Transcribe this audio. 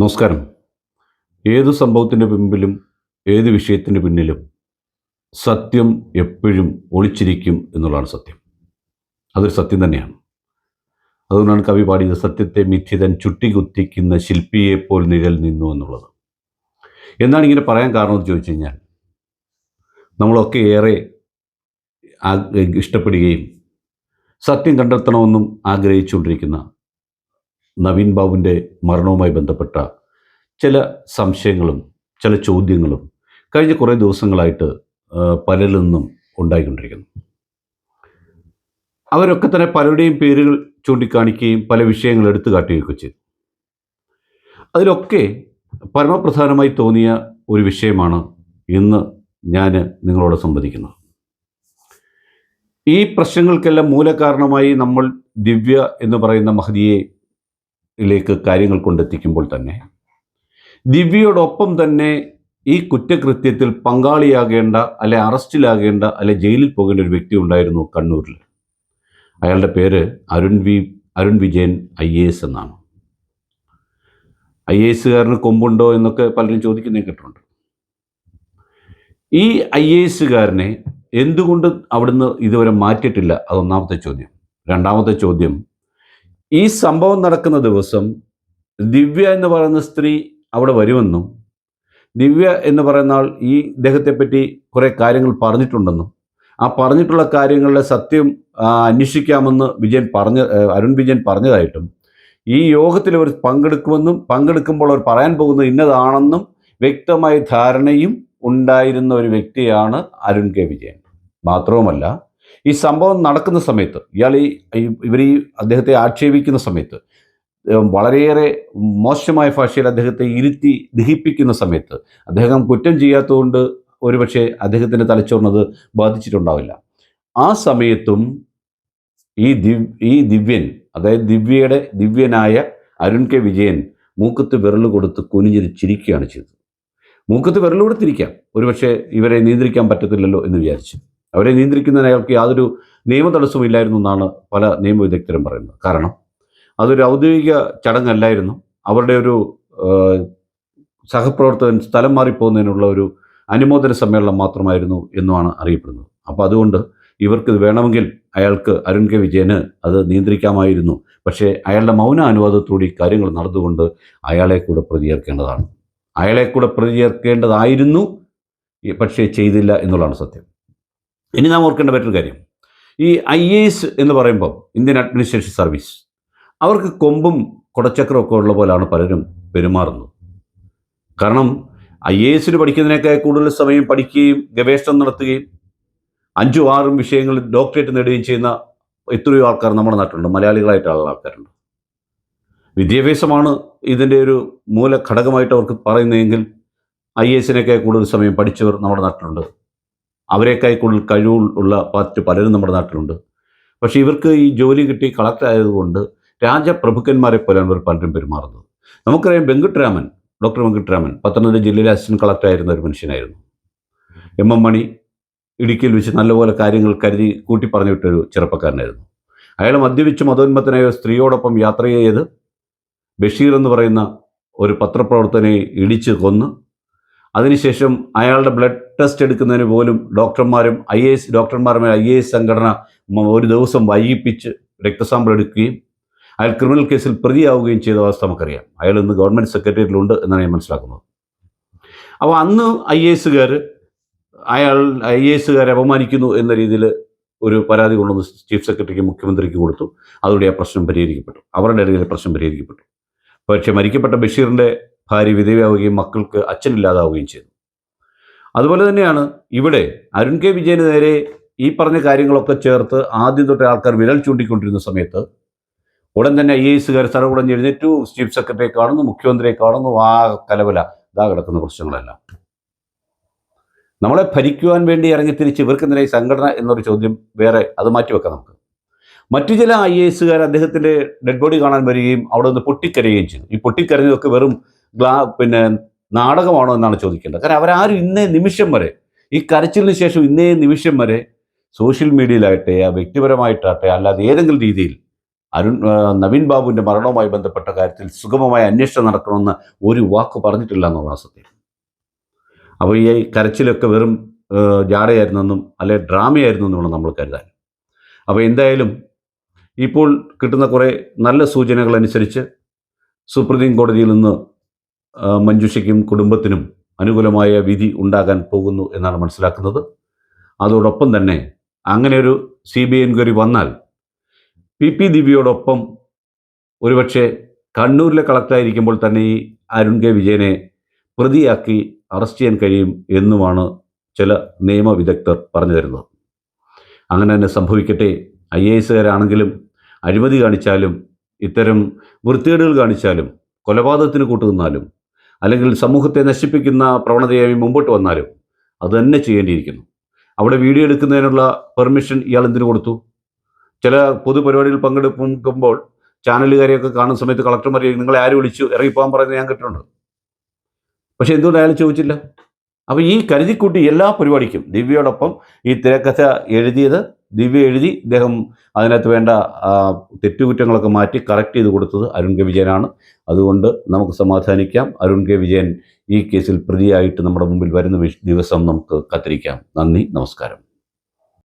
നമസ്കാരം. ഏത് സംഭവത്തിൻ്റെ പിമ്പിലും ഏത് വിഷയത്തിൻ്റെ പിന്നിലും സത്യം എപ്പോഴും ഒളിച്ചിരിക്കും എന്നുള്ളതാണ് സത്യം. അതൊരു സത്യം തന്നെയാണ്. അതുകൊണ്ടാണ് കവി പാടിയത് സത്യത്തെ മിഥ്യതൻ ചുട്ടികുത്തിക്കുന്ന ശില്പിയെപ്പോൽ നിഴൽ നിന്നു എന്നുള്ളത്. എന്താണ് ഇങ്ങനെ പറയാൻ കാരണമെന്ന് ചോദിച്ചു കഴിഞ്ഞാൽ, നമ്മളൊക്കെ ഏറെ ഇഷ്ടപ്പെടുകയും സത്യം കണ്ടെത്തണമെന്നും ആഗ്രഹിച്ചുകൊണ്ടിരിക്കുന്ന നവീൻ ബാബുവിൻ്റെ മരണവുമായി ബന്ധപ്പെട്ട ചില സംശയങ്ങളും ചില ചോദ്യങ്ങളും കഴിഞ്ഞ കുറേ ദിവസങ്ങളായിട്ട് പലരിൽ നിന്നും ഉണ്ടായിക്കൊണ്ടിരിക്കുന്നു. അവരൊക്കെ തന്നെ പലരുടെയും പേരുകൾ ചൂണ്ടിക്കാണിക്കുകയും പല വിഷയങ്ങൾ എടുത്തു കാട്ടുകയൊക്കെ ചെയ്തു. അതിലൊക്കെ പരമപ്രധാനമായി തോന്നിയ ഒരു വിഷയമാണ് ഇന്ന് ഞാൻ നിങ്ങളോട് സംവദിക്കുന്നത്. ഈ പ്രശ്നങ്ങൾക്കെല്ലാം മൂലകാരണമായി നമ്മൾ ദിവ്യ എന്ന് പറയുന്ന മഹതിയിലേക്ക് കാര്യങ്ങൾ കൊണ്ടെത്തിക്കുമ്പോൾ തന്നെ ദിവ്യയോടൊപ്പം തന്നെ ഈ കുറ്റകൃത്യത്തിൽ പങ്കാളിയാകേണ്ട, അല്ലെ അറസ്റ്റിലാകേണ്ട, അല്ലെ ജയിലിൽ പോകേണ്ട ഒരു വ്യക്തി ഉണ്ടായിരുന്നു കണ്ണൂരിൽ. അയാളുടെ പേര് അരുൺ വിജയൻ IAS എന്നാണ്. IASകാരന് കൊമ്പുണ്ടോ എന്നൊക്കെ പലരും ചോദിക്കുന്നേ കേട്ടിട്ടുണ്ട്. ഈ IASകാരനെ എന്തുകൊണ്ട് അവിടുന്ന് ഇതുവരെ മാറ്റിയിട്ടില്ല? അതൊന്നാമത്തെ ചോദ്യം. രണ്ടാമത്തെ ചോദ്യം, ഈ സംഭവം നടക്കുന്ന ദിവസം ദിവ്യ എന്ന് പറയുന്ന സ്ത്രീ അവിടെ വരുമെന്നും ദിവ്യ എന്ന് പറയുന്ന ആൾ ഈ ഇദ്ദേഹത്തെപ്പറ്റി കുറേ കാര്യങ്ങൾ പറഞ്ഞിട്ടുണ്ടെന്നും ആ പറഞ്ഞിട്ടുള്ള കാര്യങ്ങളുടെ സത്യം അന്വേഷിക്കാമെന്ന് അരുൺ വിജയൻ പറഞ്ഞതായിട്ടും ഈ യോഗത്തിൽ അവർ പങ്കെടുക്കുമ്പോൾ അവർ പറയാൻ പോകുന്നത് ഇന്നതാണെന്നും വ്യക്തമായ ധാരണയും ഉണ്ടായിരുന്ന ഒരു വ്യക്തിയാണ് അരുൺ കെ വിജയൻ. മാത്രവുമല്ല, ഈ സംഭവം നടക്കുന്ന സമയത്ത് ഇവർ ഈ അദ്ദേഹത്തെ ആക്ഷേപിക്കുന്ന സമയത്ത് വളരെയേറെ മോശമായ ഭാഷയിൽ അദ്ദേഹത്തെ ഇരുത്തി ദഹിപ്പിക്കുന്ന സമയത്ത് അദ്ദേഹം കുറ്റം ചെയ്യാത്തതുകൊണ്ട് ഒരുപക്ഷെ അദ്ദേഹത്തിൻ്റെ തലച്ചോറിനത് ബാധിച്ചിട്ടുണ്ടാവില്ല. ആ സമയത്തും ഈ ദിവ്യൻ, അതായത് ദിവ്യനായ അരുൺ കെ വിജയൻ മൂക്കത്ത് വിരൽ കൊടുത്ത് കുനിഞ്ഞിത് ചിരിക്കുകയാണ് ചെയ്തത്. മൂക്കത്ത് വിരൽ കൊടുത്തിരിക്കാം, ഒരുപക്ഷെ ഇവരെ നിയന്ത്രിക്കാൻ പറ്റത്തില്ലല്ലോ എന്ന് വിചാരിച്ചു. അവരെ നിയന്ത്രിക്കുന്നതിന് അയാൾക്ക് യാതൊരു നിയമ തടസ്സവും ഇല്ലായിരുന്നു എന്നാണ് പല നിയമവിദഗ്ധരും പറയുന്നത്. കാരണം അതൊരു ഔദ്യോഗിക ചടങ്ങല്ലായിരുന്നു. അവരുടെ ഒരു സഹപ്രവർത്തകൻ സ്ഥലം മാറിപ്പോകുന്നതിനുള്ള ഒരു അനുമോദന സമ്മേളനം മാത്രമായിരുന്നു എന്നുമാണ് അറിയപ്പെടുന്നത്. അപ്പോൾ അതുകൊണ്ട് ഇവർക്ക് വേണമെങ്കിൽ അരുൺ കെ വിജയന് അത് നിയന്ത്രിക്കാമായിരുന്നു. പക്ഷേ അയാളുടെ മൗന അനുവാദത്തോടെ കാര്യങ്ങൾ നടന്നുകൊണ്ട് അയാളെ കൂടെ പ്രതിചേർക്കേണ്ടതായിരുന്നു, പക്ഷേ ചെയ്തില്ല എന്നുള്ളതാണ് സത്യം. ഇനി നാം ഓർക്കേണ്ട മറ്റൊരു കാര്യം, ഈ IAS എന്ന് പറയുമ്പോൾ ഇന്ത്യൻ അഡ്മിനിസ്ട്രേഷൻ സർവീസ്, അവർക്ക് കൊമ്പും കുടച്ചക്രമൊക്കെ ഉള്ള പോലാണ് പലരും പെരുമാറുന്നത്. കാരണം IASന് പഠിക്കുന്നതിനേക്കാൾ കൂടുതൽ സമയം പഠിക്കുകയും ഗവേഷണം നടത്തുകയും 5-6 വിഷയങ്ങളിൽ ഡോക്ടറേറ്റ് നേടുകയും ചെയ്യുന്ന എത്രയോ ആൾക്കാർ നമ്മുടെ നാട്ടിലുണ്ട്. മലയാളികളായിട്ടുള്ള ആൾക്കാരുണ്ട്. വിദ്യാഭ്യാസമാണ് ഇതിൻ്റെ ഒരു മൂല ഘടകമായിട്ട് അവർക്ക് പറയുന്നതെങ്കിൽ IASനേക്കാൾ കൂടുതൽ സമയം പഠിച്ചവർ നമ്മുടെ നാട്ടിലുണ്ട്. അവരെക്കാൾ കൂടുതൽ കഴിവുള്ള പലരും നമ്മുടെ നാട്ടിലുണ്ട്. പക്ഷേ ഇവർക്ക് ഈ ജോലി കിട്ടി കളക്ടർ ആയതുകൊണ്ട് രാജപ്രഭുക്കന്മാരെ പോലെയാണ് ഇവർ പലരും പെരുമാറുന്നത്. നമുക്കറിയാം, ഡോക്ടർ വെങ്കിട്ടരാമൻ പത്തനംതിട്ട ജില്ലയിലെ അസിസ്റ്റന്റ് കളക്ടർ ആയിരുന്ന ഒരു മനുഷ്യനായിരുന്നു. MM മണി ഇടുക്കിയിൽ വെച്ച് നല്ലപോലെ കാര്യങ്ങൾ കരുതി കൂട്ടി പറഞ്ഞു വിട്ടൊരു ചെറുപ്പക്കാരനായിരുന്നു. അയാൾ മദ്യപിച്ച് മതോന്മത്തനായ സ്ത്രീയോടൊപ്പം യാത്ര ചെയ്ത് ബഷീർ എന്ന് പറയുന്ന ഒരു പത്രപ്രവർത്തകനെ ഇടിച്ച് കൊന്ന്, അതിനുശേഷം അയാളുടെ ബ്ലഡ് ടെസ്റ്റ് എടുക്കുന്നതിന് പോലും ഡോക്ടർമാരുമായ IAS സംഘടന ഒരു ദിവസം വൈകിപ്പിച്ച് രക്തസാമ്പിൾ എടുക്കുകയും അയാൾ ക്രിമിനൽ കേസിൽ പ്രതിയാവുകയും ചെയ്ത അവസ്ഥ നമുക്കറിയാം. അയാൾ ഇന്ന് ഗവൺമെൻറ് സെക്രട്ടേറിയറ്റിലുണ്ട് എന്നാണ് ഞാൻ മനസ്സിലാക്കുന്നത്. അപ്പോൾ അന്ന് IASകാരെ അപമാനിക്കുന്നു എന്ന രീതിയിൽ ഒരു പരാതി കൊണ്ടുവന്ന് ചീഫ് സെക്രട്ടറിക്ക് മുഖ്യമന്ത്രിക്ക് കൊടുത്തു. അതോടെ ആ പ്രശ്നം പരിഹരിക്കപ്പെട്ടു. അവരുടെ ഇടയിലെ പ്രശ്നം പരിഹരിക്കപ്പെട്ടു. പക്ഷേ മരിക്കപ്പെട്ട ബഷീറിൻ്റെ ഭാര്യ വിധവയാവുകയും മക്കൾക്ക് അച്ഛനില്ലാതാവുകയും ചെയ്തു. അതുപോലെ തന്നെയാണ് ഇവിടെ അരുൺ കെ വിജയന് നേരെ ഈ പറഞ്ഞ കാര്യങ്ങളൊക്കെ ചേർത്ത് ആദ്യം തൊട്ട് ആൾക്കാർ വിരൽ ചൂണ്ടിക്കൊണ്ടിരുന്ന സമയത്ത് ഉടൻ തന്നെ IASകാർ സർവ്വകുടഞ്ഞ് എഴുന്നേറ്റു. ചീഫ് സെക്രട്ടറിയെ കാണുന്നു, മുഖ്യമന്ത്രിയെ കാണുന്നു, ആ കലവല ഇതാ കിടക്കുന്ന പ്രശ്നങ്ങളെല്ലാം. നമ്മളെ ഭരിക്കുവാൻ വേണ്ടി ഇറങ്ങിത്തിരിച്ച് ഇവർക്ക് നേരെ സംഘടന എന്നൊരു ചോദ്യം വേറെ, അത് മാറ്റിവെക്കാം നമുക്ക്. മറ്റു ചില IASകാർ അദ്ദേഹത്തിൻ്റെ ഡെഡ് ബോഡി കാണാൻ വരികയും അവിടെ നിന്ന് പൊട്ടിക്കരയുകയും ചെയ്തു. ഈ പൊട്ടിക്കരഞ്ഞതൊക്കെ വെറും നാടകമാണോ എന്നാണ് ചോദിക്കേണ്ടത്. കാരണം അവരാരും ഇന്നേ നിമിഷം വരെ, ഈ കരച്ചിലിന് ശേഷം ഇന്നേ നിമിഷം വരെ സോഷ്യൽ മീഡിയയിലാകട്ടെ വ്യക്തിപരമായിട്ടാകട്ടെ അല്ലാതെ ഏതെങ്കിലും രീതിയിൽ നവീൻ ബാബുവിൻ്റെ മരണവുമായി ബന്ധപ്പെട്ട കാര്യത്തിൽ സുഗമമായ അന്വേഷണം നടക്കണമെന്ന് ഒരു വാക്ക് പറഞ്ഞിട്ടില്ല എന്നുള്ള സത്യം. അപ്പോൾ ഈ കരച്ചിലൊക്കെ വെറും ജാടയായിരുന്നെന്നും അല്ലെ ഡ്രാമയായിരുന്നു എന്നും വേണം നമ്മൾ കരുതാൻ. അപ്പോൾ എന്തായാലും ഇപ്പോൾ കിട്ടുന്ന കുറേ നല്ല സൂചനകൾ അനുസരിച്ച് സുപ്രീം കോടതിയിൽ നിന്ന് മഞ്ജുഷയ്ക്കും കുടുംബത്തിനും അനുകൂലമായ വിധി ഉണ്ടാകാൻ പോകുന്നു എന്നാണ് മനസ്സിലാക്കുന്നത്. അതോടൊപ്പം തന്നെ അങ്ങനെ ഒരു CBI എൻക്വയറി വന്നാൽ PP ദിവ്യയോടൊപ്പം ഒരുപക്ഷെ കണ്ണൂരിലെ കളക്ടറായിരിക്കുമ്പോൾ തന്നെ ഈ അരുൺ കെ വിജയനെ പ്രതിയാക്കി അറസ്റ്റ് ചെയ്യാൻ കഴിയും എന്നുമാണ് ചില നിയമവിദഗ്ധർ പറഞ്ഞു തരുന്നത്. അങ്ങനെ തന്നെ സംഭവിക്കട്ടെ. IASകാരാണെങ്കിലും അഴിമതി കാണിച്ചാലും ഇത്തരം വൃത്തികേടുകൾ കാണിച്ചാലും കൊലപാതകത്തിന് കൂട്ടുനിന്നാലും അല്ലെങ്കിൽ സമൂഹത്തെ നശിപ്പിക്കുന്ന പ്രവണതയായി മുമ്പോട്ട് വന്നാലും അത് തന്നെ ചെയ്യേണ്ടിയിരിക്കുന്നു. അവിടെ വീഡിയോ എടുക്കുന്നതിനുള്ള പെർമിഷൻ ഇയാൾ എന്തിനു കൊടുത്തു? ചില പൊതുപരിപാടികൾ പങ്കെടുക്കുമ്പോൾ ചാനലുകാരെയൊക്കെ കാണുന്ന സമയത്ത് കളക്ടർമാരെ നിങ്ങളെ ആര് വിളിച്ചു ഇറങ്ങിപ്പോകാൻ പറയുന്നത് ഞാൻ കേട്ടിട്ടുണ്ട്. പക്ഷെ എന്തുകൊണ്ട് അയാൾ ചോദിച്ചില്ല? അപ്പോൾ ഈ കരുതിക്കൂട്ടി എല്ലാ പരിപാടിക്കും ദിവ്യയോടൊപ്പം ഈ തിരക്കഥ എഴുതിയത് ദിവ്യ എഴുതി ഇദ്ദേഹം അതിനകത്ത് വേണ്ട തെറ്റുകുറ്റങ്ങളൊക്കെ മാറ്റി കറക്റ്റ് ചെയ്ത് കൊടുത്തത് അരുൺ കെ വിജയനാണ്. അതുകൊണ്ട് നമുക്ക് സമാധാനിക്കാം. അരുൺ കെ വിജയൻ ഈ കേസിൽ പ്രതിയായിട്ട് നമ്മുടെ മുമ്പിൽ വരുന്ന ദിവസം നമുക്ക് കാത്തിരിക്കാം. നന്ദി, നമസ്കാരം.